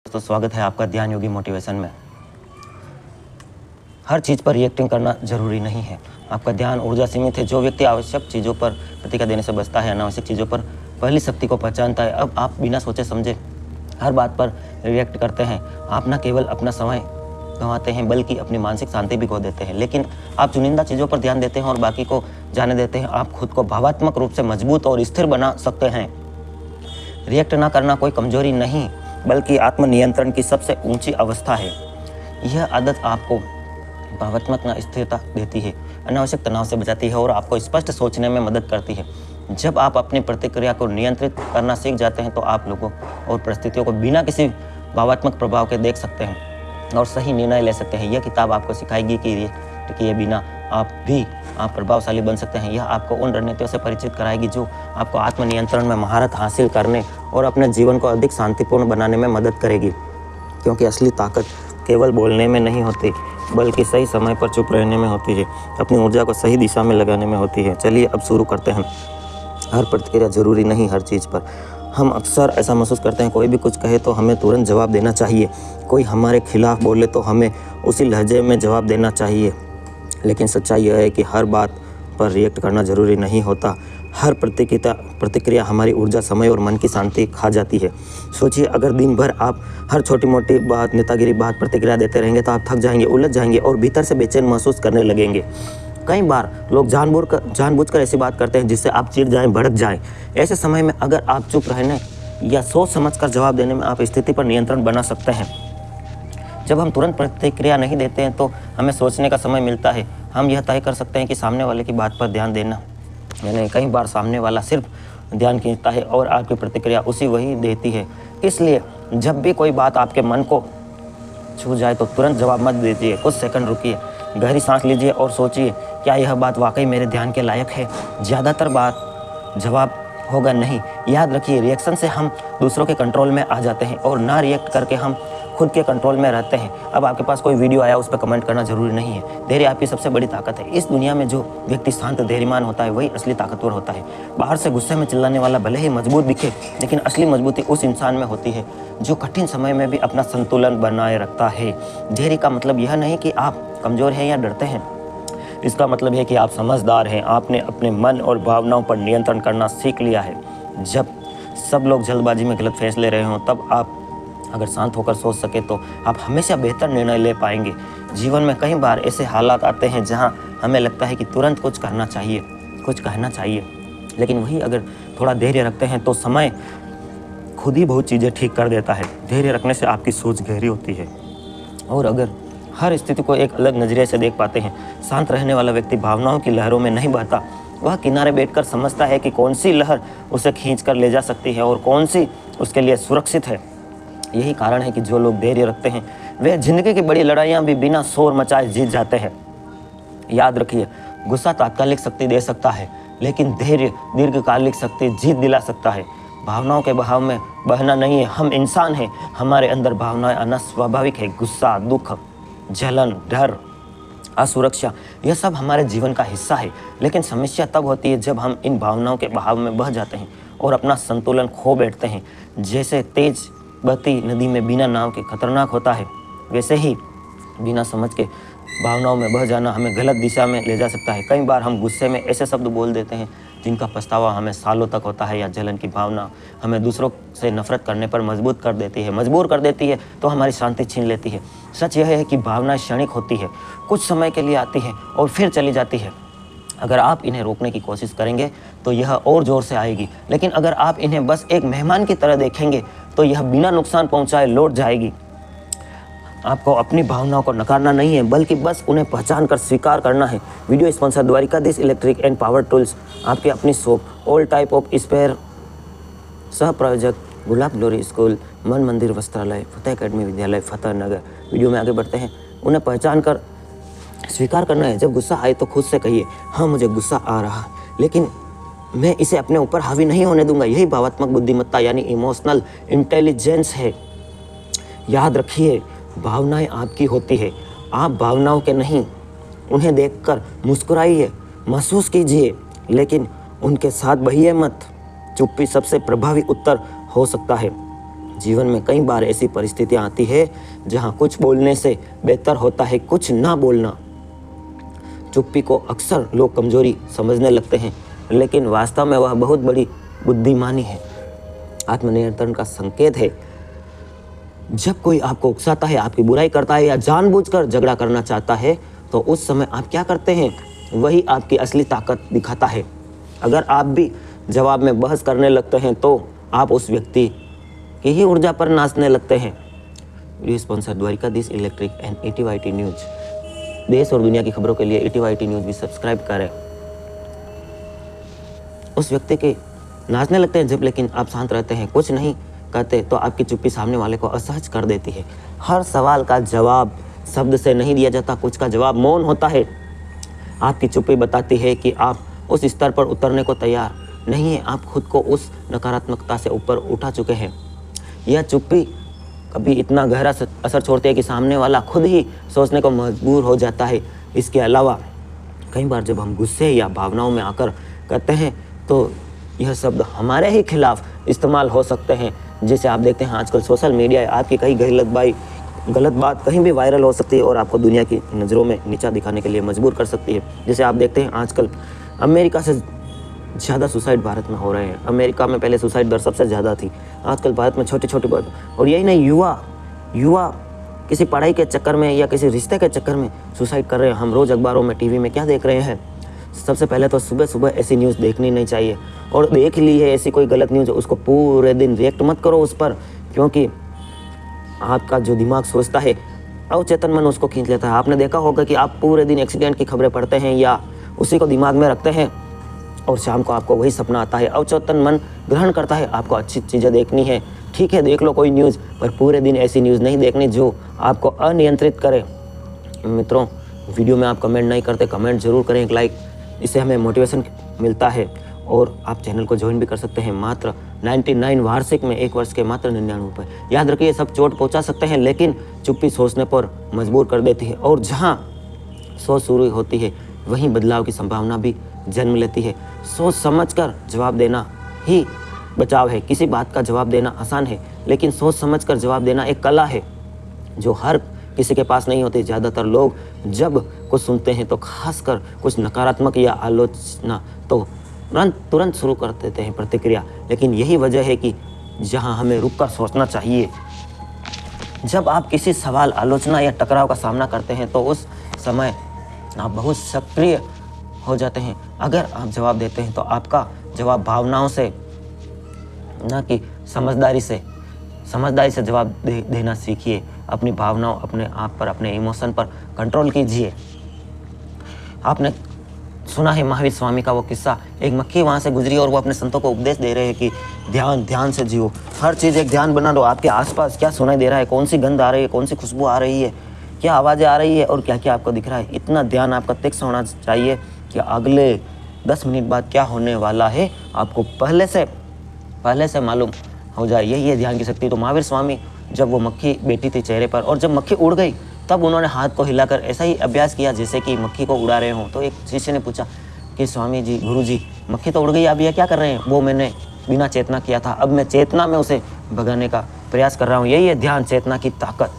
तो स्वागत है आपका ध्यान योगी मोटिवेशन में। हर चीज़ पर रिएक्टिंग करना जरूरी नहीं है। आपका ध्यान ऊर्जा सीमित है। जो व्यक्ति आवश्यक चीज़ों पर प्रतिक्रिया देने से बचता है, अनावश्यक चीज़ों पर पहली शक्ति को पहचानता है। अब आप बिना सोचे समझे हर बात पर रिएक्ट करते हैं। आप न केवल अपना समय गंवाते हैं बल्कि अपनी मानसिक शांति भी खो देते हैं। लेकिन आप चुनिंदा चीज़ों पर ध्यान देते हैं और बाकी को जाने देते हैं। आप खुद को भावात्मक रूप से मजबूत और स्थिर बना सकते हैं। रिएक्ट ना करना कोई कमजोरी नहीं बल्कि आत्मनियंत्रण की सबसे ऊंची अवस्था है। यह आदत आपको भावात्मक स्थिरता देती है, अनावश्यक तनाव से बचाती है और आपको स्पष्ट सोचने में मदद करती है। जब आप अपनी प्रतिक्रिया को नियंत्रित करना सीख जाते हैं तो आप लोगों और परिस्थितियों को बिना किसी भावात्मक प्रभाव के देख सकते हैं और सही निर्णय ले सकते हैं। यह किताब आपको सिखाएगी कि रिएक्ट किए बिना आप प्रभावशाली बन सकते हैं। यह आपको उन रणनीतियों से परिचित कराएगी जो आपको आत्मनियंत्रण में महारत हासिल करने और अपने जीवन को अधिक शांतिपूर्ण बनाने में मदद करेगी। क्योंकि असली ताकत केवल बोलने में नहीं होती बल्कि सही समय पर चुप रहने में होती है, अपनी ऊर्जा को सही दिशा में लगाने में होती है। चलिए अब शुरू करते हैं। हर प्रतिक्रिया जरूरी नहीं हर चीज़ पर। हम अक्सर ऐसा महसूस करते हैं, कोई भी कुछ कहे तो हमें तुरंत जवाब देना चाहिए, कोई हमारे खिलाफ बोले तो हमें उसी लहजे में जवाब देना चाहिए। लेकिन सच्चाई यह है कि हर बात पर रिएक्ट करना ज़रूरी नहीं होता। हर प्रतिक्रिया हमारी ऊर्जा, समय और मन की शांति खा जाती है। सोचिए, अगर दिन भर आप हर छोटी मोटी बात, नेतागिरी बात प्रतिक्रिया देते रहेंगे तो आप थक जाएंगे, उलझ जाएंगे और भीतर से बेचैन महसूस करने लगेंगे। कई बार लोग जानबूझकर ऐसी बात करते हैं जिससे आप चिढ़ जाएं, भड़क जाएं। ऐसे समय में अगर आप चुप रहने या सोच समझकर जवाब देने में आप स्थिति पर नियंत्रण बना सकते हैं। जब हम तुरंत प्रतिक्रिया नहीं देते हैं तो हमें सोचने का समय मिलता है। हम यह तय कर सकते हैं कि सामने वाले की बात पर ध्यान देना, यानी कई बार सामने वाला सिर्फ ध्यान खींचता है और आपकी प्रतिक्रिया उसी वही देती है। इसलिए जब भी कोई बात आपके मन को छू जाए तो तुरंत जवाब मत दीजिए। कुछ सेकंड रुकिए, गहरी सांस लीजिए और सोचिए, क्या यह बात वाकई मेरे ध्यान के लायक है। ज़्यादातर बात जवाब होगा नहीं। याद रखिए, रिएक्शन से हम दूसरों के कंट्रोल में आ जाते हैं और ना रिएक्ट करके हम खुद के कंट्रोल में रहते हैं। अब आपके पास कोई वीडियो आया, उस पर कमेंट करना जरूरी नहीं है। धैर्य आपकी सबसे बड़ी ताकत है। इस दुनिया में जो व्यक्ति शांत धैर्यमान होता है वही असली ताकतवर होता है। बाहर से गुस्से में चिल्लाने वाला भले ही मजबूत दिखे, लेकिन असली मजबूती उस इंसान में होती है जो कठिन समय में भी अपना संतुलन बनाए रखता है। धैर्य का मतलब यह नहीं कि आप कमज़ोर हैं या डरते हैं। इसका मतलब है कि आप समझदार हैं। आपने अपने मन और भावनाओं पर नियंत्रण करना सीख लिया है। जब सब लोग जल्दबाजी में गलत फैसले रहे हों, तब आप अगर शांत होकर सोच सके तो आप हमेशा बेहतर निर्णय ले पाएंगे। जीवन में कई बार ऐसे हालात आते हैं जहां हमें लगता है कि तुरंत कुछ कहना चाहिए, लेकिन वही अगर थोड़ा धैर्य रखते हैं तो समय खुद ही बहुत चीज़ें ठीक कर देता है। धैर्य रखने से आपकी सोच गहरी होती है और अगर हर स्थिति को एक अलग नज़रिए से देख पाते हैं। शांत रहने वाला व्यक्ति भावनाओं की लहरों में नहीं बहता। वह किनारे बैठकर समझता है कि कौन सी लहर उसे खींच कर ले जा सकती है और कौन सी उसके लिए सुरक्षित है। यही कारण है कि जो लोग धैर्य रखते हैं वे जिंदगी की बड़ी लड़ाइयाँ भी बिना शोर मचाए जीत जाते हैं। याद रखिए, गुस्सा तात्कालिक शक्ति दे सकता है, लेकिन धैर्य दीर्घकालिक शक्ति जीत दिला सकता है। भावनाओं के बहाव में बहना नहीं है। हम इंसान हैं, हमारे अंदर भावनाएं आना स्वाभाविक है। गुस्सा, दुख, जलन, डर, असुरक्षा, यह सब हमारे जीवन का हिस्सा है। लेकिन समस्या तब होती है जब हम इन भावनाओं के बहाव में बह जाते हैं और अपना संतुलन खो बैठते हैं। जैसे तेज बहती नदी में बिना नाव के खतरनाक होता है, वैसे ही बिना समझ के भावनाओं में बह जाना हमें गलत दिशा में ले जा सकता है। कई बार हम गुस्से में ऐसे शब्द बोल देते हैं जिनका पछतावा हमें सालों तक होता है, या जलन की भावना हमें दूसरों से नफरत करने पर मजबूर कर देती है तो हमारी शांति छीन लेती है। सच यह है कि भावनाएं क्षणिक होती है, कुछ समय के लिए आती है और फिर चली जाती है। अगर आप इन्हें रोकने की कोशिश करेंगे तो यह और ज़ोर से आएगी, लेकिन अगर आप इन्हें बस एक मेहमान की तरह देखेंगे तो यह बिना नुकसान पहुंचाए लौट जाएगी। आपको अपनी भावनाओं को नकारना नहीं है बल्कि बस उन्हें पहचान कर स्वीकार करना है। Video sponsor Dwarkadhish electric and power tools, आपके अपनी shop, all type of spare, सह प्रायोजक गुलाब ग्लोरी स्कूल, मन मंदिर वस्त्रालय, फतेह अकेडमी विद्यालय, फतेह नगर। वीडियो में आगे बढ़ते हैं। उन्हें पहचान कर स्वीकार करना है। जब गुस्सा आए तो खुद से कहिए, हाँ मुझे गुस्सा आ रहा, लेकिन मैं इसे अपने ऊपर हावी नहीं होने दूंगा। यही भावात्मक बुद्धिमत्ता यानी इमोशनल इंटेलिजेंस है। याद रखिए, भावनाएं आपकी होती है, आप भावनाओं के नहीं। उन्हें देखकर मुस्कुराइए, महसूस कीजिए, लेकिन उनके साथ बहिए मत। चुप्पी सबसे प्रभावी उत्तर हो सकता है। जीवन में कई बार ऐसी परिस्थितियाँ आती है जहाँ कुछ बोलने से बेहतर होता है कुछ ना बोलना। चुप्पी को अक्सर लोग कमजोरी समझने लगते हैं, लेकिन वास्तव में वह बहुत बड़ी बुद्धिमानी है, आत्मनियंत्रण का संकेत है। जब कोई आपको उकसाता है, आपकी बुराई करता है या जानबूझकर झगड़ा करना चाहता है, तो उस समय आप क्या करते हैं, वही आपकी असली ताकत दिखाता है। अगर आप भी जवाब में बहस करने लगते हैं तो आप उस व्यक्ति की ही ऊर्जा पर नाचने लगते हैं। Video sponsor Dwarkadhish electric and ETYT news. देश और दुनिया की खबरों के लिए ETYT न्यूज भी सब्सक्राइब करें। उस व्यक्ति के नाचने लगते हैं जब, लेकिन आप शांत रहते हैं, कुछ नहीं कहते, तो आपकी चुप्पी सामने वाले को असहज कर देती है। हर सवाल का जवाब शब्द से नहीं दिया जाता, कुछ का जवाब मौन होता है। आपकी चुप्पी बताती है कि आप उस स्तर पर उतरने को तैयार नहीं है, आप खुद को उस नकारात्मकता से ऊपर उठा चुके हैं। यह चुप्पी कभी इतना गहरा असर छोड़ती है कि सामने वाला खुद ही सोचने को मजबूर हो जाता है। इसके अलावा कई बार जब हम गुस्से या भावनाओं में आकर कहते हैं तो यह शब्द हमारे ही खिलाफ इस्तेमाल हो सकते हैं। जैसे आप देखते हैं आजकल सोशल मीडिया है, आपकी कहीं गलत बात कहीं भी वायरल हो सकती है और आपको दुनिया की नज़रों में नीचा दिखाने के लिए मजबूर कर सकती है। जैसे आप देखते हैं आजकल अमेरिका से ज़्यादा सुसाइड भारत में हो रहे हैं। अमेरिका में पहले सुसाइड दर सबसे ज़्यादा थी, आजकल भारत में छोटी छोटी बात। और यही नहीं, युवा किसी पढ़ाई के चक्कर में या किसी रिश्ते के चक्कर में सुसाइड कर रहे हैं। हम रोज़ अखबारों में, टीवी में क्या देख रहे हैं? सबसे पहले तो सुबह सुबह ऐसी न्यूज़ देखनी नहीं चाहिए, और देख ली है ऐसी कोई गलत न्यूज़, उसको पूरे दिन रिएक्ट मत करो उस पर, क्योंकि आपका जो दिमाग सोचता है अवचेतन मन उसको खींच लेता है। आपने देखा होगा कि आप पूरे दिन एक्सीडेंट की खबरें पढ़ते हैं या उसी को दिमाग में रखते हैं और शाम को आपको वही सपना आता है। अवचेतन मन ग्रहण करता है आपको अच्छी चीज़ें देखनी है, ठीक है देख लो कोई न्यूज़, पर पूरे दिन ऐसी न्यूज़ नहीं देखनी जो आपको अनियंत्रित करे। मित्रों, वीडियो में आप कमेंट नहीं करते, कमेंट जरूर करें, एक लाइक, इससे हमें मोटिवेशन मिलता है। और आप चैनल को ज्वाइन भी कर सकते हैं, मात्र 99 वार्षिक में 1 वर्ष के मात्र 99 रुपये। याद रखिए, सब चोट पहुंचा सकते हैं, लेकिन चुप्पी सोचने पर मजबूर कर देती है, और जहां सोच शुरू होती है वहीं बदलाव की संभावना भी जन्म लेती है। सोच समझकर जवाब देना ही बचाव है। किसी बात का जवाब देना आसान है, लेकिन सोच समझकर जवाब देना एक कला है जो हर किसी के पास नहीं होती। ज़्यादातर लोग जब कुछ सुनते हैं तो खासकर कुछ नकारात्मक या आलोचना तो तुरंत शुरू कर देते हैं प्रतिक्रिया, लेकिन यही वजह है कि जहां हमें रुककर सोचना चाहिए। जब आप किसी सवाल, आलोचना या टकराव का सामना करते हैं तो उस समय आप बहुत सक्रिय हो जाते हैं। अगर आप जवाब देते हैं तो आपका जवाब भावनाओं से ना कि समझदारी से जवाब देना सीखिए। अपनी भावनाओं, अपने आप पर, अपने इमोशन पर कंट्रोल कीजिए। आपने सुना है महावीर स्वामी का वो किस्सा, एक मक्खी वहाँ से गुजरी और वो अपने संतों को उपदेश दे रहे हैं कि ध्यान से जियो, हर चीज़ एक ध्यान बना लो। आपके आसपास क्या सुनाई दे रहा है, कौन सी गंध आ रही है, कौन सी खुशबू आ रही है, क्या आवाज़ें आ रही है और क्या क्या आपको दिख रहा है। इतना ध्यान आपका तीक्ष्ण होना चाहिए कि अगले 10 मिनट बाद क्या होने वाला है आपको पहले से मालूम हो जाए। यही है ध्यान की शक्ति। तो महावीर स्वामी, जब वो मक्खी बैठी थी चेहरे पर और जब मक्खी उड़ गई तब उन्होंने हाथ को हिलाकर ऐसा ही अभ्यास किया जैसे कि मक्खी को उड़ा रहे हों। तो एक शिष्य ने पूछा कि स्वामी जी, गुरु जी, मक्खी तो उड़ गई, आप यह क्या कर रहे हैं? वो मैंने बिना चेतना किया था, अब मैं चेतना में उसे भगाने का प्रयास कर रहा हूँ। यही है ध्यान, चेतना की ताकत।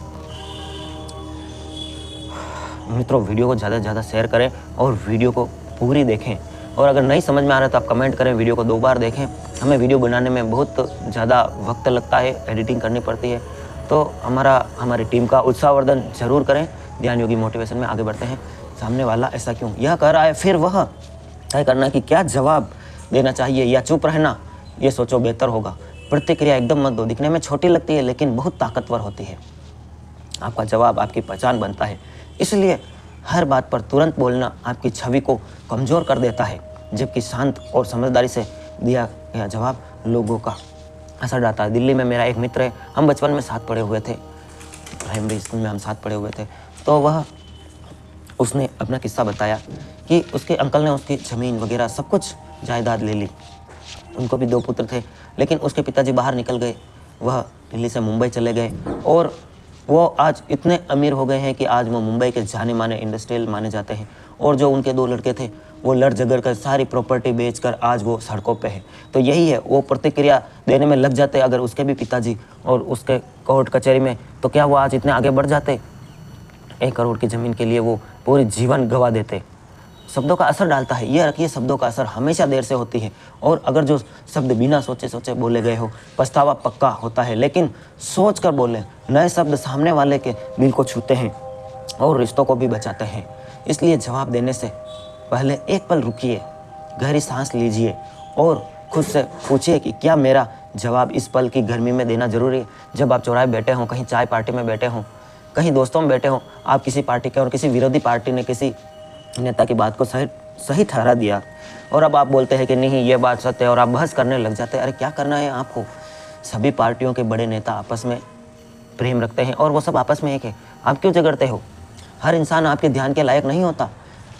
मित्रों, वीडियो को ज़्यादा से ज़्यादा शेयर करें और वीडियो को पूरी देखें, और अगर नहीं समझ में आ रहा तो आप कमेंट करें, वीडियो को 2 बार देखें। हमें वीडियो बनाने में बहुत ज़्यादा वक्त लगता है, एडिटिंग करनी पड़ती है, तो हमारी टीम का उत्साहवर्धन जरूर करें। ध्यान योगी मोटिवेशन में आगे बढ़ते हैं। सामने वाला ऐसा क्यों यह कर रहा है, फिर वह तय करना कि क्या जवाब देना चाहिए या चुप रहना, ये सोचो बेहतर होगा। प्रतिक्रिया एकदम मत दो, दिखने में छोटी लगती है लेकिन बहुत ताकतवर होती है। आपका जवाब आपकी पहचान बनता है, इसलिए हर बात पर तुरंत बोलना आपकी छवि को कमज़ोर कर देता है, जबकि शांत और समझदारी से दिया गया जवाब लोगों का असर डालता है। दिल्ली में मेरा एक मित्र है, हम बचपन में साथ पढ़े हुए थे, प्राइमरी स्कूल में हम साथ पढ़े हुए थे। तो उसने अपना किस्सा बताया कि उसके अंकल ने उसकी ज़मीन वगैरह सब कुछ जायदाद ले ली। उनको भी 2 पुत्र थे, लेकिन उसके पिताजी बाहर निकल गए, वह दिल्ली से मुंबई चले गए, और वो आज इतने अमीर हो गए हैं कि आज वो मुंबई के जाने माने इंडस्ट्रियल माने जाते हैं। और जो उनके 2 लड़के थे वो लड़ झगड़ कर सारी प्रॉपर्टी बेचकर आज वो सड़कों पे है। तो यही है, वो प्रतिक्रिया देने में लग जाते अगर उसके भी पिताजी और उसके कोर्ट कचहरी में, तो क्या वो आज इतने आगे बढ़ जाते? 1 करोड़ की ज़मीन के लिए वो पूरी जीवन गंवा देते। शब्दों का असर डालता है, ये रखिए, शब्दों का असर हमेशा देर से होती है। और अगर जो शब्द बिना सोचे सोचे बोले गए हो, पछतावा पक्का होता है, लेकिन सोच कर बोले, नए शब्द सामने वाले के दिल को छूते हैं और रिश्तों को भी बचाते हैं। इसलिए जवाब देने से पहले एक पल रुकिए, गहरी सांस लीजिए और खुद से पूछिए कि क्या मेरा जवाब इस पल की गर्मी में देना जरूरी है। जब आप चौराहे बैठे हों, कहीं चाय पार्टी में बैठे हों, कहीं दोस्तों में बैठे हों, आप किसी पार्टी के और किसी विरोधी पार्टी ने किसी नेता की बात को सही ठहरा दिया और अब आप बोलते हैं कि नहीं ये बात सत्य है और आप बहस करने लग जाते हैं। अरे क्या करना है आपको? सभी पार्टियों के बड़े नेता आपस में प्रेम रखते हैं और वो सब आपस में एक है। आप क्यों झगड़ते हो? हर इंसान आपके ध्यान के लायक नहीं होता।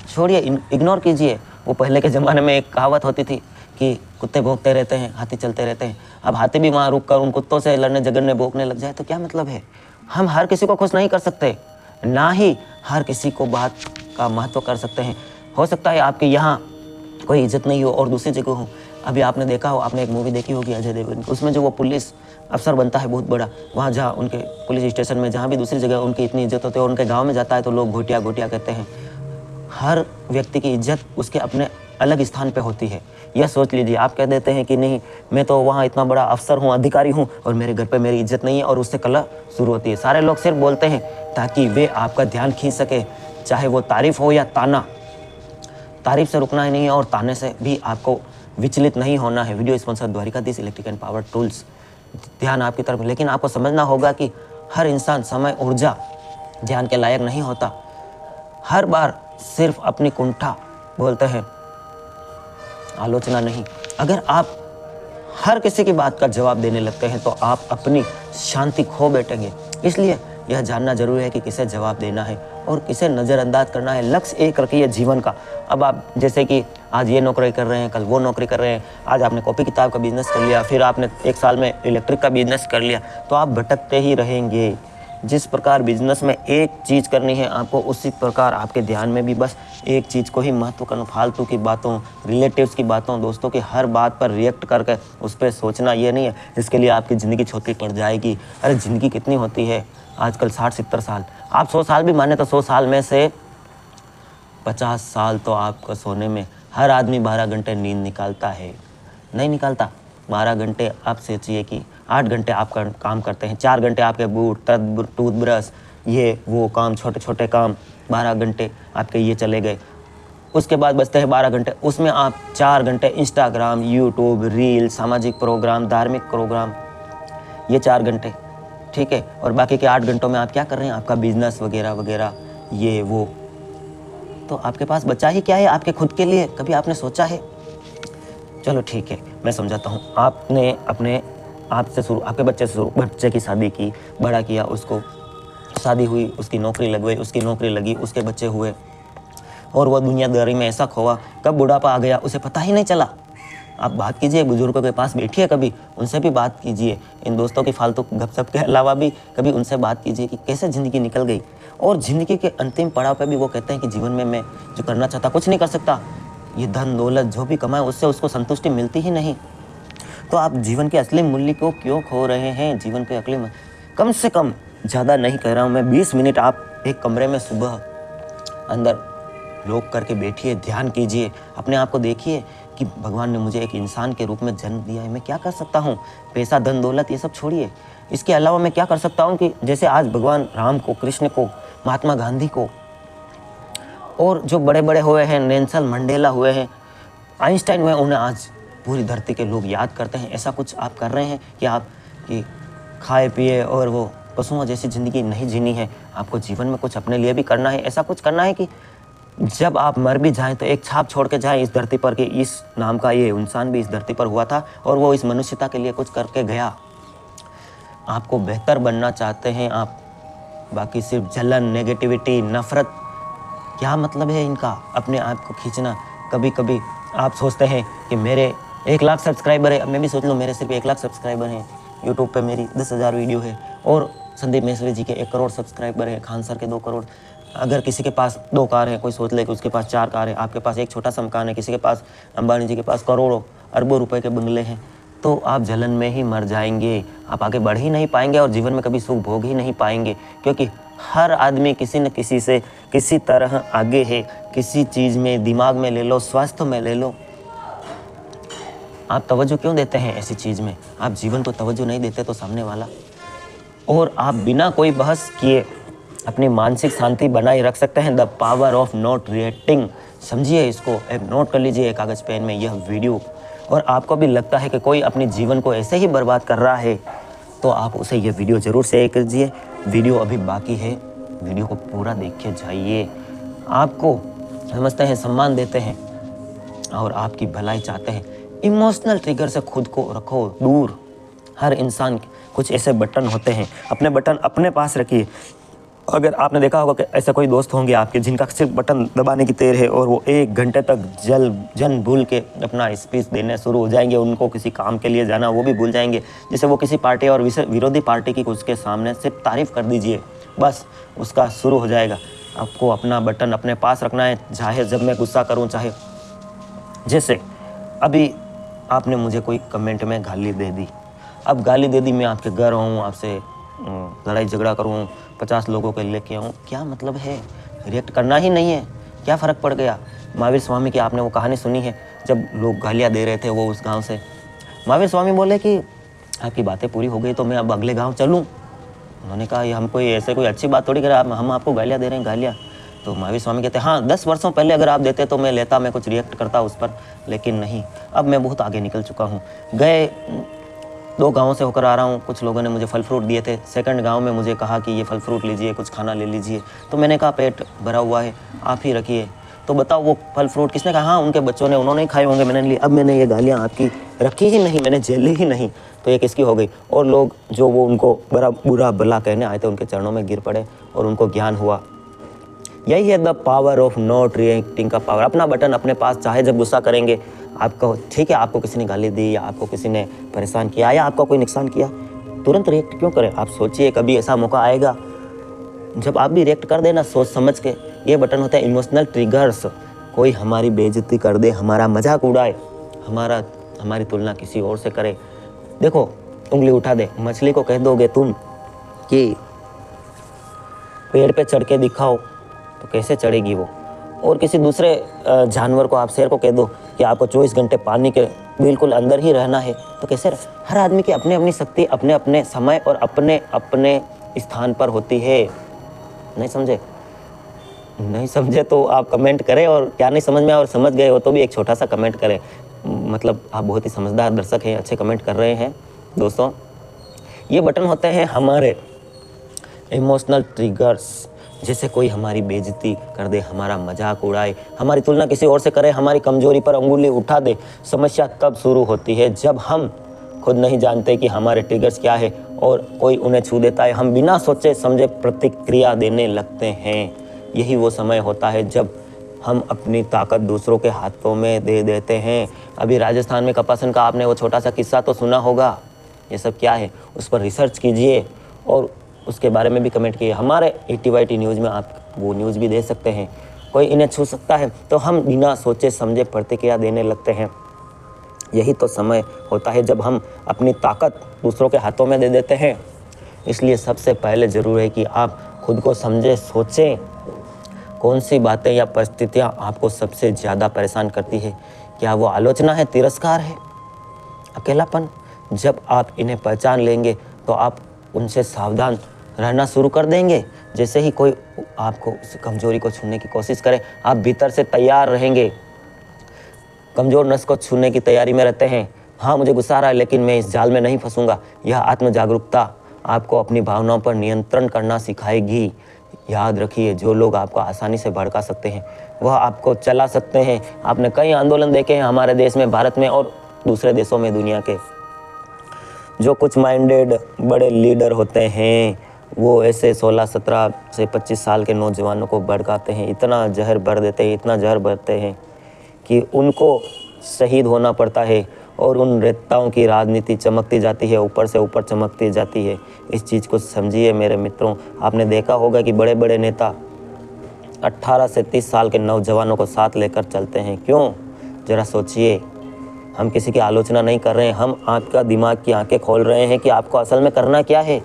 छोड़िए, इग्नोर कीजिए। वो पहले के ज़माने में एक कहावत होती थी कि कुत्ते भौंकते रहते हैं, हाथी चलते रहते हैं। अब हाथी भी वहाँ रुक कर उन कुत्तों से लड़ने झगड़ने भौंकने लग जाए तो क्या मतलब है? हम हर किसी को खुश नहीं कर सकते, ना ही हर किसी को बात का महत्व कर सकते हैं। हो सकता है आपके यहाँ कोई इज्जत नहीं हो और दूसरी जगह हो। अभी आपने देखा हो, आपने एक मूवी देखी होगी अजय देवगन की, उसमें जो वो पुलिस अफसर बनता है बहुत बड़ा, वहाँ जहाँ उनके पुलिस स्टेशन में जहाँ भी दूसरी जगह उनकी इतनी इज्जत होती है और उनके गाँव में जाता है तो लोग घोटिया घोटिया कहते हैं। हर व्यक्ति की इज्जत उसके अपने अलग स्थान पे होती है। यह सोच लीजिए, आप कह देते हैं कि नहीं मैं तो वहाँ इतना बड़ा अफसर हूँ, अधिकारी हूँ और मेरे घर पे मेरी इज्जत नहीं है, और उससे कलह शुरू होती है। सारे लोग सिर्फ बोलते हैं ताकि वे आपका ध्यान खींच सके, चाहे वो तारीफ हो या ताना। तारीफ से रुकना ही नहीं है और ताने से भी आपको विचलित नहीं होना है। Video sponsor Dwarkadhish electric and power tools. ध्यान आपकी तरफ, लेकिन आपको समझना होगा कि हर इंसान समय ऊर्जा ध्यान के लायक नहीं होता। हर बार सिर्फ अपनी कुंठा बोलते हैं, आलोचना नहीं। अगर आप हर किसी की बात का जवाब देने लगते हैं तो आप अपनी शांति खो बैठेंगे। इसलिए यह जानना जरूरी है कि किसे जवाब देना है और किसे नज़रअंदाज करना है। लक्ष्य एक रखिए जीवन का। अब आप जैसे कि आज ये नौकरी कर रहे हैं, कल वो नौकरी कर रहे हैं, आज आपने कॉपी किताब का बिजनेस कर लिया, फिर आपने 1 साल में इलेक्ट्रिक का बिजनेस कर लिया, तो आप भटकते ही रहेंगे। जिस प्रकार बिजनेस में एक चीज़ करनी है आपको, उसी प्रकार आपके ध्यान में भी बस एक चीज़ को ही महत्व करना। फालतू की बातों, रिलेटिव्स की बातों, दोस्तों की हर बात पर रिएक्ट करके उस पर सोचना ये नहीं है। इसके लिए आपकी ज़िंदगी छोटी पड़ जाएगी। अरे ज़िंदगी कितनी होती है आजकल? 60-70 साल। आप 100 साल भी माने तो 100 साल में से 50 साल तो आपको सोने में, हर आदमी 12 घंटे नींद निकालता है, नहीं निकालता? 12 घंटे आप सोचिए कि 8 घंटे आप काम करते हैं, 4 घंटे आपके बूट, टूथब्रश, ये वो काम, छोटे छोटे काम, 12 घंटे आपके ये चले गए। उसके बाद बचते हैं 12 घंटे, उसमें आप 4 घंटे इंस्टाग्राम, यूट्यूब, रील, सामाजिक प्रोग्राम, धार्मिक प्रोग्राम, ये 4 घंटे, ठीक है। और बाकी के 8 घंटों में आप क्या कर रहे हैं? आपका बिजनेस वगैरह वगैरह, ये वो। तो आपके पास बचा ही क्या है आपके खुद के लिए? कभी आपने सोचा है? चलो ठीक है, मैं समझाता हूँ। आपने अपने आप से शुरू, आपके बच्चे की शादी की, बड़ा किया उसको, शादी हुई, उसकी नौकरी लग गई, उसकी नौकरी लगी, उसके बच्चे हुए और वह दुनियादारी में ऐसा खोआ, कब बुढ़ापा आ गया उसे पता ही नहीं चला। आप बात कीजिए, बुजुर्गों के पास बैठिए, कभी उनसे भी बात कीजिए। इन दोस्तों की फालतू गपशप के अलावा भी कभी उनसे बात कीजिए कि कैसे ज़िंदगी निकल गई। और ज़िंदगी के अंतिम पड़ाव पर भी वो कहते हैं कि जीवन में मैं जो करना चाहता कुछ नहीं कर सकता। ये धन दौलत जो भी कमाए उससे उसको संतुष्टि मिलती ही नहीं। तो आप जीवन के असली मूल्य को क्यों खो रहे हैं? जीवन के अगले कम से कम, ज़्यादा नहीं कह रहा हूँ मैं, 20 मिनट आप एक कमरे में सुबह अंदर रोक करके बैठिए, ध्यान कीजिए, अपने आप को देखिए कि भगवान ने मुझे एक इंसान के रूप में जन्म दिया है, मैं क्या कर सकता हूँ? पैसा, धन दौलत ये सब छोड़िए, इसके अलावा मैं क्या कर सकता हूँ? कि जैसे आज भगवान राम को, कृष्ण को, महात्मा गांधी को, और जो बड़े बड़े हुए हैं, नेल्सन मंडेला हुए हैं, आइंस्टाइन हुए, उन्हें आज पूरी धरती के लोग याद करते हैं। ऐसा कुछ आप कर रहे हैं कि आप कि खाए पिए और वो पशुओं जैसी ज़िंदगी नहीं जीनी है? आपको जीवन में कुछ अपने लिए भी करना है। ऐसा कुछ करना है कि जब आप मर भी जाएं तो एक छाप छोड़ के जाएं इस धरती पर कि इस नाम का ये इंसान भी इस धरती पर हुआ था और वो इस मनुष्यता के लिए कुछ करके गया। आपको बेहतर बनना चाहते हैं आप, बाकी सिर्फ जलन, नेगेटिविटी, नफरत, क्या मतलब है इनका? अपने आप को खींचना। कभी कभी आप सोचते हैं कि मेरे 1 लाख सब्सक्राइबर है। अब मैं भी सोच लूँ मेरे सिर्फ 1 लाख सब्सक्राइबर हैं, यूट्यूब पे मेरी 10,000 वीडियो है, और संदीप मिश्रा जी के 1 करोड़ सब्सक्राइबर है, खान सर के 2 करोड़। अगर किसी के पास 2 कार है, कोई सोच ले कि उसके पास 4 कार है, आपके पास एक छोटा सा मकान है, किसी के पास अंबानी जी के पास करोड़ों अरबों रुपए के बंगले हैं, तो आप जलन में ही मर जाएंगे। आप आगे बढ़ ही नहीं पाएंगे और जीवन में कभी सुख भोग ही नहीं पाएंगे, क्योंकि हर आदमी किसी न किसी से किसी तरह आगे है। किसी चीज़ में, दिमाग में ले लो, स्वास्थ्य में ले लो, आप तवज्जो क्यों देते हैं ऐसी चीज़ में? आप जीवन को तवज्जो नहीं देते तो सामने वाला, और आप बिना कोई बहस किए अपनी मानसिक शांति बनाए रख सकते हैं। The power of not reacting, समझिए इसको, एक नोट कर लीजिए एक कागज़ पेन में यह वीडियो। और आपको भी लगता है कि कोई अपने जीवन को ऐसे ही बर्बाद कर रहा है, तो आप उसे यह वीडियो ज़रूर शेयर कीजिए। वीडियो अभी बाकी है, वीडियो को पूरा देख के जाइए। आपको समझते हैं, सम्मान देते हैं और आपकी भलाई चाहते हैं। इमोशनल ट्रिगर से खुद को रखो दूर। हर इंसान कुछ ऐसे बटन होते हैं, अपने बटन अपने पास रखिए। अगर आपने देखा होगा कि ऐसे कोई दोस्त होंगे आपके जिनका सिर्फ बटन दबाने की देर है और वो 1 घंटे तक जन भूल के अपना स्पीच देने शुरू हो जाएंगे। उनको किसी काम के लिए जाना वो भी भूल जाएंगे। जैसे वो किसी पार्टी और विरोधी पार्टी की उसके सामने सिर्फ तारीफ़ कर दीजिए, बस उसका शुरू हो जाएगा। आपको अपना बटन अपने पास रखना है, चाहे जब मैं गुस्सा करूँ, चाहे जैसे अभी आपने मुझे कोई कमेंट में गाली दे दी, अब गाली दे दी, मैं आपके घर आऊँ, आपसे लड़ाई झगड़ा करूँ, 50 लोगों के लेके आऊँ, क्या मतलब है? रिएक्ट करना ही नहीं है, क्या फ़र्क पड़ गया? महावीर स्वामी की आपने वो कहानी सुनी है, जब लोग गालियाँ दे रहे थे वो उस गांव से, महावीर स्वामी बोले कि आपकी बातें पूरी हो गई तो मैं अब अगले गांव चलूँ। उन्होंने कहा ये हम कोई ऐसे कोई अच्छी बात थोड़ी कर हम आपको गालियाँ दे रहे हैं, गालियाँ। तो महावीर स्वामी कहते हैं हाँ 10 वर्षों पहले अगर आप देते तो मैं लेता, मैं कुछ रिएक्ट करता उस पर, लेकिन नहीं, अब मैं बहुत आगे निकल चुका हूँ। गए 2 गाँवों से होकर आ रहा हूँ, कुछ लोगों ने मुझे फल फ्रूट दिए थे। सेकंड गांव में मुझे कहा कि ये फल फ्रूट लीजिए, कुछ खाना ले लीजिए, तो मैंने कहा पेट भरा हुआ है, आप ही रखिए। तो बताओ वो फल फ्रूट किसने कहा? हाँ उनके बच्चों ने, उन्होंने ही खाए होंगे, मैंने लिए। अब मैंने ये गालियाँ आपकी रखी ही नहीं, मैंने झेली ही नहीं, तो ये किसकी हो गई? और लोग जो वो उनको बड़ा बुरा भला कहने आए थे उनके चरणों में गिर पड़े और उनको ज्ञान हुआ। यही है the power of not reacting का पावर। अपना बटन अपने पास, चाहे जब गुस्सा करेंगे आपको, ठीक है आपको किसी ने गाली दी या आपको किसी ने परेशान किया या आपका कोई नुकसान किया, तुरंत रिएक्ट क्यों करें? आप सोचिए, कभी ऐसा मौका आएगा जब आप भी रिएक्ट कर देना सोच समझ के। ये बटन होता है इमोशनल ट्रिगर्स। कोई हमारी बेइज्जती कर दे, हमारा मजाक उड़ाए, हमारी तुलना किसी और से करे, देखो उंगली उठा दे, मछली को कह दोगे तुम कि पेड़ पे चढ़ के दिखाओ तो कैसे चढ़ेगी वो? और किसी दूसरे जानवर को, आप शेर को कह दो कि आपको 24 घंटे पानी के बिल्कुल अंदर ही रहना है तो कैसे हर आदमी की अपनी अपनी शक्ति, अपने अपने समय और अपने अपने स्थान पर होती है। नहीं समझे? नहीं समझे तो आप कमेंट करें, और क्या नहीं समझ में और समझ गए हो तो भी एक छोटा सा कमेंट करें। मतलब आप बहुत ही समझदार दर्शक हैं, अच्छे कमेंट कर रहे हैं दोस्तों। ये बटन होते हैं हमारे इमोशनल ट्रिगर्स। जैसे कोई हमारी बेइज्जती कर दे, हमारा मजाक उड़ाए, हमारी तुलना किसी और से करे, हमारी कमजोरी पर अंगुली उठा दे। समस्या कब शुरू होती है? जब हम खुद नहीं जानते कि हमारे ट्रिगर्स क्या है और कोई उन्हें छू देता है, हम बिना सोचे समझे प्रतिक्रिया देने लगते हैं। यही वो समय होता है जब हम अपनी ताकत दूसरों के हाथों में दे देते हैं। अभी राजस्थान में कपासन का आपने वो छोटा सा किस्सा तो सुना होगा। ये सब क्या है उस पर रिसर्च कीजिए और उसके बारे में भी कमेंट किए। हमारे ETYT न्यूज़ में आप वो न्यूज़ भी दे सकते हैं। कोई इन्हें छू सकता है तो हम बिना सोचे समझे प्रतिक्रिया देने लगते हैं। यही तो समय होता है जब हम अपनी ताकत दूसरों के हाथों में दे देते हैं। इसलिए सबसे पहले ज़रूरी है कि आप खुद को समझें, सोचें कौन सी बातें या परिस्थितियाँ आपको सबसे ज़्यादा परेशान करती है। क्या वो आलोचना है, तिरस्कार है, अकेलापन? जब आप इन्हें पहचान लेंगे तो आप उनसे सावधान रहना शुरू कर देंगे। जैसे ही कोई आपको उस कमजोरी को छूने की कोशिश करे, आप भीतर से तैयार रहेंगे। कमज़ोर नस को छूने की तैयारी में रहते हैं। हाँ मुझे गुस्सा आ रहा है लेकिन मैं इस जाल में नहीं फंसूंगा। यह आत्म जागरूकता आपको अपनी भावनाओं पर नियंत्रण करना सिखाएगी। याद रखिए, जो लोग आपको आसानी से भड़का सकते हैं वह आपको चला सकते हैं। आपने कई आंदोलन देखे हैं हमारे देश में, भारत में और दूसरे देशों में, दुनिया के। जो कुछ माइंडेड बड़े लीडर होते हैं वो ऐसे 16, 17 से 25 साल के नौजवानों को भड़काते हैं, इतना जहर भर देते हैं, इतना जहर भरते हैं कि उनको शहीद होना पड़ता है। और उन नेताओं की राजनीति चमकती जाती है, ऊपर से ऊपर चमकती जाती है। इस चीज़ को समझिए मेरे मित्रों। आपने देखा होगा कि बड़े बड़े नेता 18 से 30 साल के नौजवानों को साथ लेकर चलते हैं। क्यों? ज़रा सोचिए। हम किसी की आलोचना नहीं कर रहे हैं, हम आपका दिमाग की आंखें खोल रहे हैं कि आपको असल में करना क्या है,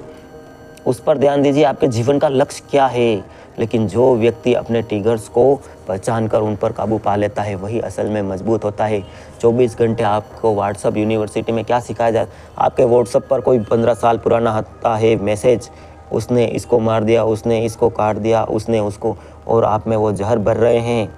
उस पर ध्यान दीजिए। आपके जीवन का लक्ष्य क्या है? लेकिन जो व्यक्ति अपने ट्रिगर्स को पहचान कर उन पर काबू पा लेता है वही असल में मजबूत होता है। 24 घंटे आपको व्हाट्सअप यूनिवर्सिटी में क्या सिखाया जाए? आपके व्हाट्सअप पर कोई 15 साल पुराना आता है मैसेज, उसने इसको मार दिया, उसने इसको काट दिया, उसने उसको, और आप में वो जहर भर रहे हैं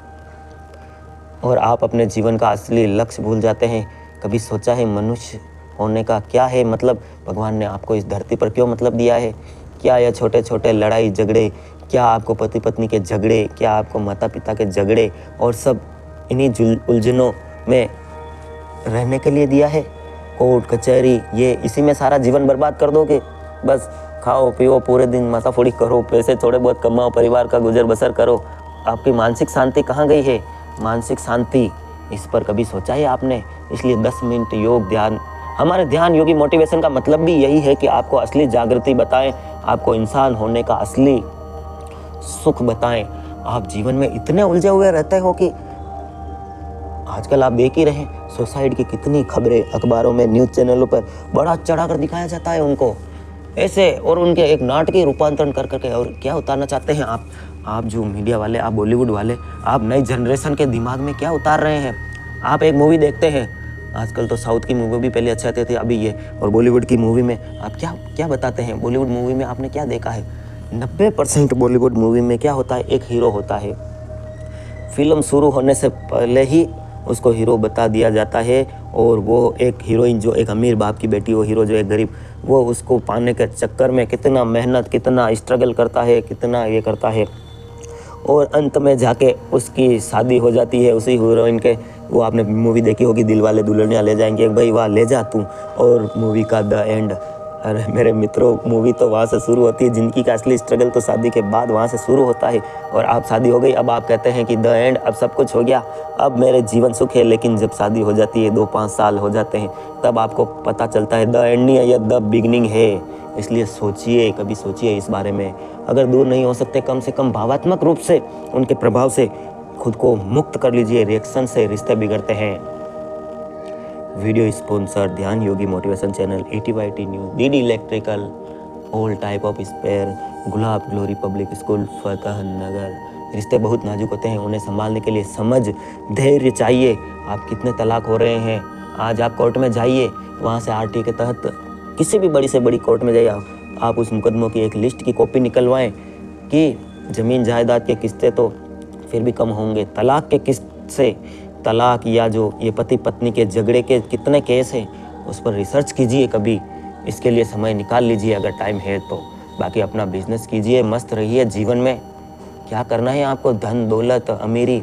और आप अपने जीवन का असली लक्ष्य भूल जाते हैं। कभी सोचा है मनुष्य होने का क्या है मतलब? भगवान ने आपको इस धरती पर क्यों मतलब दिया है? क्या यह छोटे छोटे लड़ाई झगड़े, क्या आपको पति पत्नी के झगड़े, क्या आपको माता पिता के झगड़े और सब इन्हीं उलझनों में रहने के लिए दिया है? कोर्ट कचहरी, ये इसी में सारा जीवन बर्बाद कर दोगे? बस खाओ पियो पूरे दिन माथाफोड़ी करो, पैसे थोड़े बहुत कमाओ, परिवार का गुजर बसर करो। आपकी मानसिक शांति कहाँ गई है? मानसिक शांति, इस पर कभी सोचा है आपने? इसलिए 10 मिनट योग ध्यान, हमारे ध्यान योगी मोटिवेशन का मतलब भी यही है कि आपको असली जागृति बताएं, आपको इंसान होने का असली सुख बताएं। आप जीवन में इतने उलझे हुए रहते हो कि आजकल आप देख ही रहे हैं सुसाइड की कितनी खबरें अखबारों में, न्यूज़ चैनलों पर बड़ा चढ़ाकर दिखाया जाता है उनको ऐसे, और उनके एक नाटकीय रूपांतरण कर करके। और क्या उतारना चाहते हैं आप जो मीडिया वाले, आप बॉलीवुड वाले, आप नई जनरेशन के दिमाग में क्या उतार रहे हैं? आप एक मूवी देखते हैं, आजकल तो साउथ की मूवी भी पहले अच्छे आते थे, अभी ये, और बॉलीवुड की मूवी में आप क्या बताते हैं? बॉलीवुड मूवी में आपने क्या देखा है? 90% बॉलीवुड मूवी में क्या होता है? एक हीरो होता है, फिल्म शुरू होने से पहले ही उसको हीरो बता दिया जाता है, और वो एक हीरोइन जो एक अमीर बाप की बेटी, वो हीरो जो एक गरीब, वो उसको पाने के चक्कर में कितना मेहनत, कितना स्ट्रगल करता है, कितना ये करता है, और अंत में जाके उसकी शादी हो जाती है उसी हीरोइन के। वो आपने मूवी देखी होगी दिलवाले दुल्हनिया ले जाएंगे, भाई वाह ले जा तू, और मूवी का द एंड। अरे मेरे मित्रों, मूवी तो वहाँ से शुरू होती है, जिंदगी का असली स्ट्रगल तो शादी के बाद वहाँ से शुरू होता है। और आप शादी हो गई, अब आप कहते हैं कि द एंड, अब सब कुछ हो गया, अब मेरे जीवन सुख है। लेकिन जब शादी हो जाती है, 2-5 साल हो जाते हैं, तब आपको पता चलता है द एंड नहीं है, यह द बिगनिंग है। इसलिए सोचिए, कभी सोचिए इस बारे में। अगर दूर नहीं हो सकते, कम से कम भावात्मक रूप से उनके प्रभाव से खुद को मुक्त कर लीजिए। रिएक्शन से रिश्ते बिगड़ते हैं। Video sponsor Dhyan Yogi motivation channel, 80/80 news, DD electrical, all type of spare, Gulab glory public school Fateh Nagar. रिश्ते बहुत नाजुक होते हैं, उन्हें संभालने के लिए समझ, धैर्य चाहिए। आप कितने तलाक हो रहे हैं? आज आप कोर्ट में जाइए, वहाँ से आरटी के तहत किसी भी बड़ी से बड़ी कोर्ट में जाइए, आप उस मुकदमों की एक लिस्ट की कॉपी निकलवाएं कि ज़मीन जायदाद के किस्ते तो फिर भी कम होंगे, तलाक के किस्त से, तलाक या जो ये पति पत्नी के झगड़े के कितने केस हैं, उस पर रिसर्च कीजिए। कभी इसके लिए समय निकाल लीजिए अगर टाइम है तो। बाकी अपना बिजनेस कीजिए, मस्त रहिए। जीवन में क्या करना है आपको? धन दौलत अमीरी,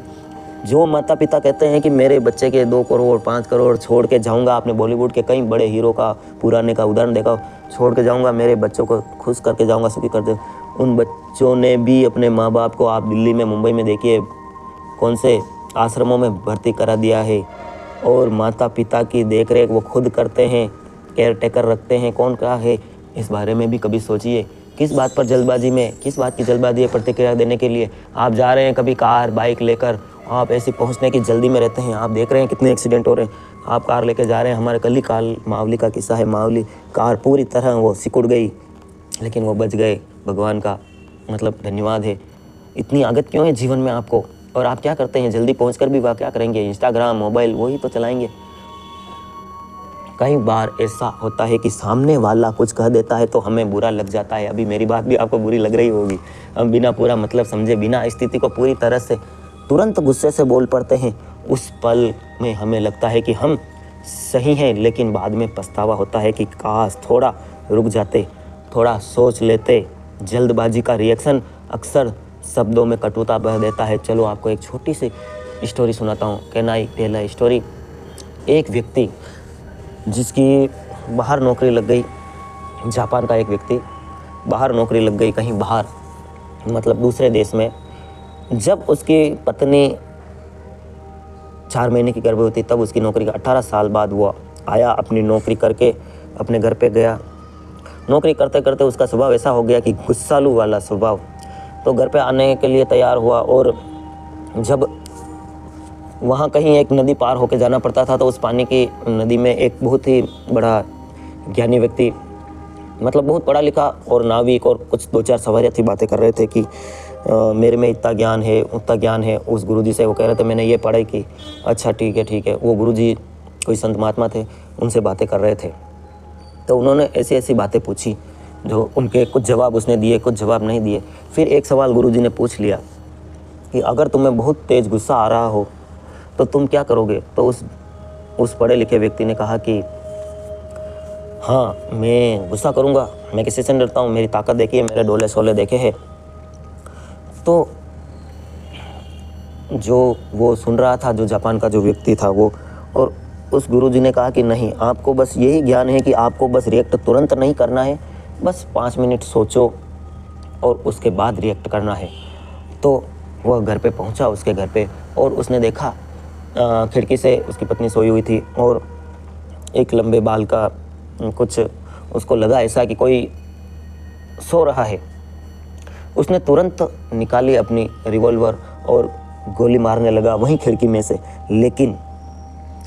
जो माता पिता कहते हैं कि मेरे बच्चे के 2 करोड़ 5 करोड़ छोड़ के जाऊंगा, आपने बॉलीवुड के कई बड़े हीरो का पुराने का उदाहरण देखा, छोड़ के जाऊंगा, मेरे बच्चों को खुश करके जाऊंगा, सुखी कर दे। उन बच्चों ने भी अपने माँ बाप को, आप दिल्ली में मुंबई में देखिए कौन से आश्रमों में भर्ती करा दिया है, और माता पिता की देख रेख वो खुद करते हैं, केयर टेकर रखते हैं। कौन क्या है, इस बारे में भी कभी सोचिए। किस बात पर जल्दबाजी में, किस बात की जल्दबाजी है प्रतिक्रिया देने के लिए? आप जा रहे हैं कभी कार बाइक लेकर, आप ऐसी पहुंचने की जल्दी में रहते हैं। आप देख रहे हैं कितने एक्सीडेंट हो रहे हैं, आप कार लेकर जा रहे हैं। हमारे कल ही काल मावली का किस्सा है, मावली कार पूरी तरह वो सिकुड़ गई, लेकिन वो बच गए, भगवान का मतलब धन्यवाद है। इतनी आदत क्यों है जीवन में आपको? और आप क्या करते हैं? जल्दी पहुंचकर भी वह क्या करेंगे? इंस्टाग्राम मोबाइल वही तो चलाएंगे। कई बार ऐसा होता है कि सामने वाला कुछ कह देता है तो हमें बुरा लग जाता है। अभी मेरी बात भी आपको बुरी लग रही होगी। हम बिना पूरा मतलब समझे, बिना स्थिति को पूरी तरह से तुरंत गुस्से से बोल पड़ते हैं। उस पल में हमें लगता है कि हम सही हैं, लेकिन बाद में पछतावा होता है कि काश थोड़ा रुक जाते, थोड़ा सोच लेते। जल्दबाजी का रिएक्शन अक्सर शब्दों में कटुता बह देता है। चलो आपको एक छोटी सी स्टोरी सुनाता हूँ। कैनाई पहला स्टोरी। एक व्यक्ति जिसकी बाहर नौकरी लग गई, जापान का एक व्यक्ति, बाहर नौकरी लग गई कहीं बाहर, मतलब दूसरे देश में। जब उसकी पत्नी 4 महीने की गर्भवती, तब उसकी नौकरी का 18 साल बाद वो आया, अपनी नौकरी करके अपने घर पे गया। नौकरी करते करते उसका स्वभाव ऐसा हो गया कि गुस्सालू वाला स्वभाव, तो घर पे आने के लिए तैयार हुआ, और जब वहाँ कहीं एक नदी पार होकर जाना पड़ता था तो उस पानी की नदी में एक बहुत ही बड़ा ज्ञानी व्यक्ति, मतलब बहुत पढ़ा लिखा और नाविक, और कुछ 2-4 सवारियाँ थी, बातें कर रहे थे कि मेरे में इतना ज्ञान है, उतना ज्ञान है। उस गुरुजी से वो कह रहे थे मैंने ये पढ़ाई की। अच्छा ठीक है। वो गुरुजी कोई संत महात्मा थे, उनसे बातें कर रहे थे। तो उन्होंने ऐसी ऐसी बातें पूछी जो उनके कुछ जवाब उसने दिए, कुछ जवाब नहीं दिए। फिर एक सवाल गुरुजी ने पूछ लिया कि अगर तुम्हें बहुत तेज़ गुस्सा आ रहा हो तो तुम क्या करोगे? तो उस पढ़े लिखे व्यक्ति ने कहा कि हाँ, मैं गुस्सा करूँगा, मैं किसी से नहीं डरता हूँ, मेरी ताकत देखिए, मेरे डोले शोले देखे हैं। तो जो वो सुन रहा था, जो जापान का जो व्यक्ति था वो, और उस गुरुजी ने कहा कि नहीं, आपको बस यही ज्ञान है कि आपको बस रिएक्ट तुरंत नहीं करना है, बस 5 मिनट सोचो और उसके बाद रिएक्ट करना है। तो वह घर पे पहुंचा, उसके घर पे, और उसने देखा खिड़की से उसकी पत्नी सोई हुई थी, और एक लंबे बाल का कुछ उसको लगा ऐसा कि कोई सो रहा है। उसने तुरंत निकाली अपनी रिवॉल्वर और गोली मारने लगा वहीं खिड़की में से। लेकिन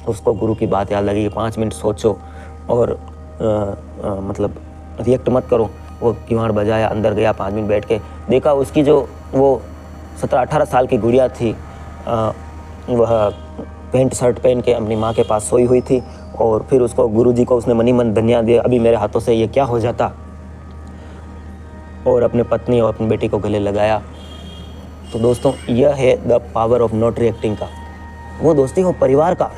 उसको गुरु की बात याद लगी कि 5 मिनट सोचो और मतलब रिएक्ट मत करो। वो किवाड़ बजाया, अंदर गया, 5 मिनट बैठ के देखा, उसकी जो वो 17-18 साल की गुड़िया थी, वह पैंट शर्ट पहन के अपनी माँ के पास सोई हुई थी। और फिर उसको गुरुजी को उसने मनी मन धन्यवाद दिया, अभी मेरे हाथों से ये क्या हो जाता, और अपने पत्नी और अपनी बेटी को गले लगाया। तो दोस्तों, यह है the power of not reacting का। वो दोस्ती हो, परिवार का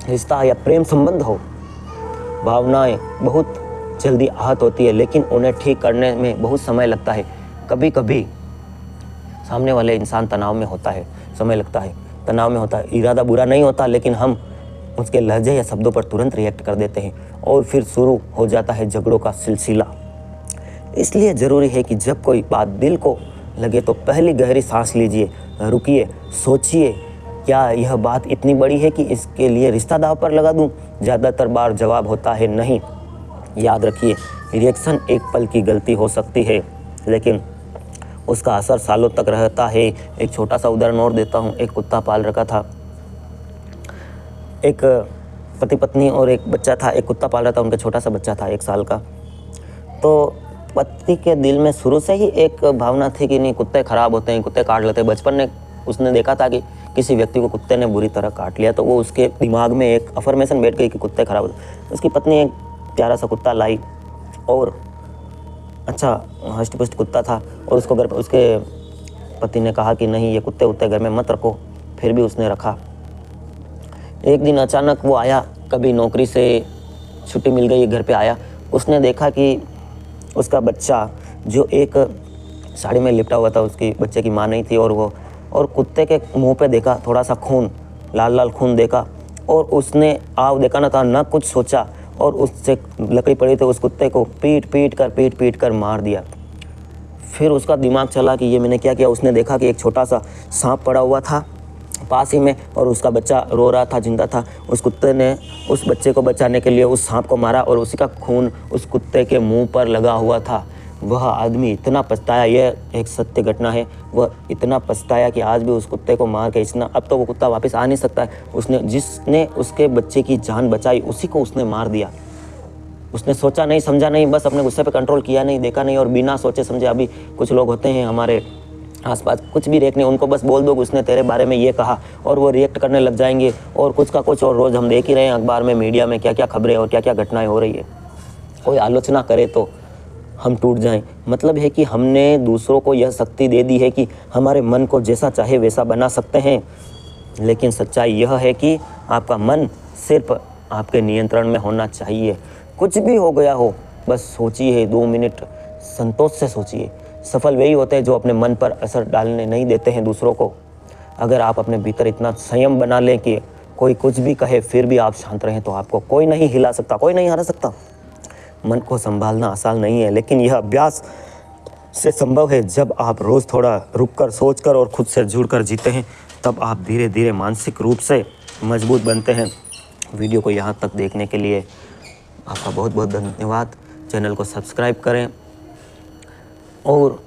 रिश्ता या प्रेम संबंध हो, भावनाएं बहुत जल्दी आहत होती है, लेकिन उन्हें ठीक करने में बहुत समय लगता है। कभी कभी सामने वाले इंसान तनाव में होता है, समय लगता है, तनाव में होता है, इरादा बुरा नहीं होता, लेकिन हम उसके लहजे या शब्दों पर तुरंत रिएक्ट कर देते हैं और फिर शुरू हो जाता है झगड़ों का सिलसिला। इसलिए ज़रूरी है कि जब कोई बात दिल को लगे तो पहली गहरी सांस लीजिए, रुकिए, सोचिए, क्या यह बात इतनी बड़ी है कि इसके लिए रिश्ता दांव पर लगा दूं? ज़्यादातर बार जवाब होता है नहीं। याद रखिए, रिएक्शन एक पल की गलती हो सकती है, लेकिन उसका असर सालों तक रहता है। एक छोटा सा उदाहरण और देता हूँ। एक कुत्ता पाल रखा था, एक पति पत्नी और एक बच्चा था। एक कुत्ता पाल रहा था, उनका छोटा सा बच्चा था 1 साल का। तो पति के दिल में शुरू से ही एक भावना थी कि नहीं, कुत्ते ख़राब होते हैं, कुत्ते काट लेते हैं। बचपन में उसने देखा था कि किसी व्यक्ति को कुत्ते ने बुरी तरह काट लिया, तो वो उसके दिमाग में एक अफर्मेशन बैठ गई कि कुत्ते ख़राब होते हैं। उसकी पत्नी एक प्यारा सा कुत्ता लाई, और अच्छा हष्ट पुष्ट कुत्ता था, और उसको घर पर उसके पति ने कहा कि नहीं, ये कुत्ते उत्ते घर में मत रखो। फिर भी उसने रखा। एक दिन अचानक वो आया, कभी नौकरी से छुट्टी मिल गई, घर पे आया। उसने देखा कि उसका बच्चा जो एक साड़ी में लिपटा हुआ था, उसकी बच्चे की माँ नहीं थी, और कुत्ते के मुंह पे देखा थोड़ा सा खून, लाल लाल खून देखा, और उसने आव देखा ना था, ना कुछ सोचा, और उससे लकड़ी पड़ी थी, उस कुत्ते को पीट कर मार दिया। फिर उसका दिमाग चला कि ये मैंने क्या किया। उसने देखा कि एक छोटा सा सांप पड़ा हुआ था पास ही में, और उसका बच्चा रो रहा था, जिंदा था। उस कुत्ते ने उस बच्चे को बचाने के लिए उस सांप को मारा, और उसी का खून उस कुत्ते के मुंह पर लगा हुआ था। वह आदमी इतना पछताया, यह एक सत्य घटना है, वह इतना पछताया कि आज भी उस कुत्ते को मार के अब तो वो कुत्ता वापस आ नहीं सकता है। जिसने उसके बच्चे की जान बचाई, उसी को उसने मार दिया। उसने सोचा नहीं, समझा नहीं, बस अपने गुस्से पे कंट्रोल किया नहीं, देखा नहीं, और बिना सोचे समझे। अभी कुछ लोग होते हैं हमारे आसपास, कुछ भी देखने, उनको बस बोल दो उसने तेरे बारे में ये कहा, और वो रिएक्ट करने लग जाएंगे, और कुछ का कुछ। और रोज़ हम देख ही रहे हैं अखबार में, मीडिया में क्या क्या खबरें और क्या क्या घटनाएं हो रही है। कोई आलोचना करे तो हम टूट जाएं। मतलब है कि हमने दूसरों को यह शक्ति दे दी है कि हमारे मन को जैसा चाहे वैसा बना सकते हैं, लेकिन सच्चाई यह है कि आपका मन सिर्फ आपके नियंत्रण में होना चाहिए। कुछ भी हो गया हो, बस सोचिए, 2 मिनट संतोष से सोचिए। सफल वही होते हैं जो अपने मन पर असर डालने नहीं देते हैं दूसरों को। अगर आप अपने भीतर इतना संयम बना लें कि कोई कुछ भी कहे फिर भी आप शांत रहें, तो आपको कोई नहीं हिला सकता, कोई नहीं हरा सकता। मन को संभालना आसान नहीं है, लेकिन यह अभ्यास से संभव है। जब आप रोज़ थोड़ा रुककर, सोचकर और खुद से जुड़कर जीते हैं, तब आप धीरे धीरे मानसिक रूप से मजबूत बनते हैं। वीडियो को यहाँ तक देखने के लिए आपका बहुत बहुत धन्यवाद। चैनल को सब्सक्राइब करें और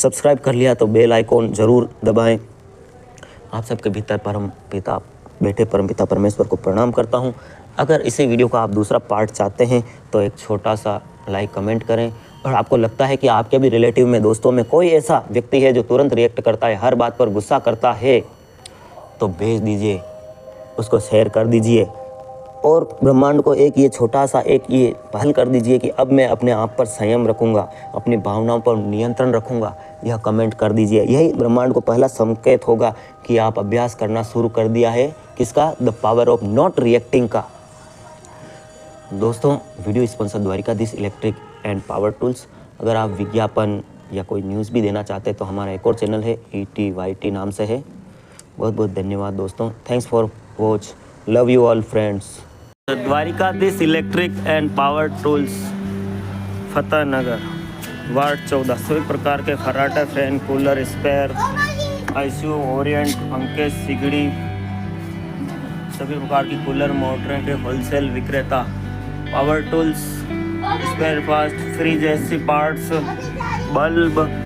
सब्सक्राइब कर लिया तो बेल आइकॉन ज़रूर दबाएं। आप सबके भीतर परमपिता परमेश्वर को प्रणाम करता हूं। अगर इसी वीडियो का आप दूसरा पार्ट चाहते हैं तो एक छोटा सा लाइक कमेंट करें, और आपको लगता है कि आपके भी रिलेटिव में, दोस्तों में कोई ऐसा व्यक्ति है जो तुरंत रिएक्ट करता है, हर बात पर गुस्सा करता है, तो भेज दीजिए, उसको शेयर कर दीजिए और ब्रह्मांड को एक ये छोटा सा एक ये पहल कर दीजिए कि अब मैं अपने आप पर संयम रखूँगा, अपनी भावनाओं पर नियंत्रण रखूँगा। यह कमेंट कर दीजिए। यही ब्रह्मांड को पहला संकेत होगा कि आप अभ्यास करना शुरू कर दिया है। किसका? The power of not reacting का। दोस्तों, video sponsor Dwarkadhish electric and power tools. अगर आप विज्ञापन या कोई न्यूज़ भी देना चाहते हैं तो हमारा एक और चैनल है, ETYT नाम से है। बहुत बहुत धन्यवाद दोस्तों। Thanks for watch. Love you all friends. Dwarkadhish electric and power tools, Fateh Nagar, ward 14। सभी प्रकार के खराटे, fan, cooler, spare, ICU, Orient, पंखे, सिगड़ी, सभी प्रकार की कूलर, मोटरें के होलसेल विक्रेता। Power tools, spare parts, fridge, AC parts, bulb,